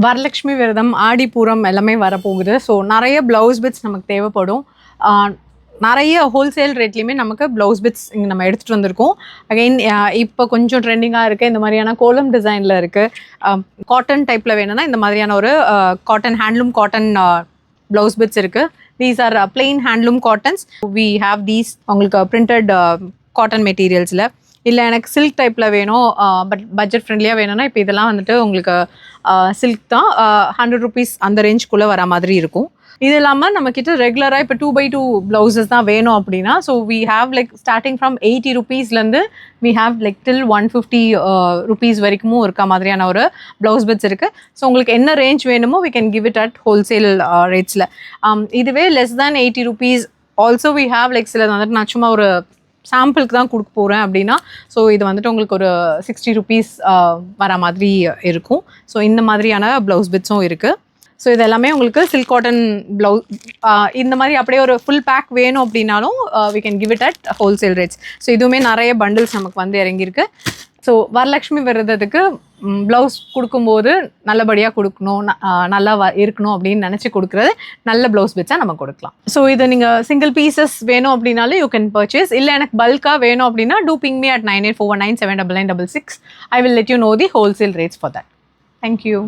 வரலட்சுமி விரதம், ஆடிப்பூரம் எல்லாமே வரப்போகுது. ஸோ நிறைய ப்ளவுஸ் பிட்ஸ் நமக்கு தேவைப்படும். நிறைய ஹோல்சேல் ரேட்லேயுமே நமக்கு ப்ளவுஸ் பிட்ஸ் இங்கே நம்ம எடுத்துகிட்டு வந்திருக்கோம். அகைன் இப்போ கொஞ்சம் ட்ரெண்டிங்காக இருக்குது, இந்த மாதிரியான கோலம் டிசைனில் இருக்குது. காட்டன் டைப்பில் வேணும்னா இந்த மாதிரியான ஒரு cotton handloom cotton blouse bits இருக்குது. These are plain handloom cottons. We have these உங்களுக்கு பிரிண்டட் காட்டன் மெட்டீரியல்ஸில். இல்லை எனக்கு சில்க் டைப்பில் வேணும், பட்ஜெட் ஃப்ரெண்ட்லியாக வேணும்னா இப்போ இதெல்லாம் வந்துட்டு உங்களுக்கு சில்க் தான், 100 rupees அந்த ரேஞ்சுக்குள்ளே வர மாதிரி இருக்கும். இது இல்லாமல் நம்மக்கிட்ட ரெகுலராக இப்போ 2x2 ப்ளவுசஸ் தான் வேணும் அப்படின்னா, so we have like starting from 80 rupeesலேருந்து we have like till 150 rupees வரைக்கும் இருக்க மாதிரியான ஒரு ப்ளவுஸ் பிட்ஸ் இருக்குது. ஸோ உங்களுக்கு என்ன ரேஞ்ச் வேணுமோ we can give it at wholesale ரேட்ஸில். இதுவே less than 80 rupees also we have like சிலது வந்துட்டு நான் சும்மா ஒரு சாம்பிளுக்கு தான் கொடுக்க போகிறேன் அப்படின்னா, ஸோ இது வந்துட்டு உங்களுக்கு ஒரு 60 rupees வர மாதிரி இருக்கும். ஸோ இந்த மாதிரியான ப்ளவுஸ் பிட்ஸும் இருக்குது. ஸோ இது எல்லாமே உங்களுக்கு சில்க் காட்டன் ப்ளவுஸ். இந்த மாதிரி அப்படியே ஒரு ஃபுல் பேக் வேணும் அப்படின்னாலும் we can give it at wholesale rates. So இதுவுமே நிறைய பண்டில்ஸ் நமக்கு வந்து இறங்கியிருக்கு. ஸோ வரலட்சுமி விரதத்துக்கு ப்ளவுஸ் கொடுக்கும்போது நல்லபடியாக கொடுக்கணும், நல்லா இருக்கணும் அப்படின்னு நினச்சி கொடுக்குறது நல்ல ப்ளவுஸ் பிட்ஸாக நம்ம கொடுக்கலாம். ஸோ இது நீங்கள் சிங்கிள் பீசஸ் வேணும் அப்படின்னாலும் யூ கேன் பர்ச்சேஸ். இல்லை எனக்கு பல்காக வேணும் அப்படின்னா do ping me at 9841979966. I will let you know the wholesale rates for that. Thank you.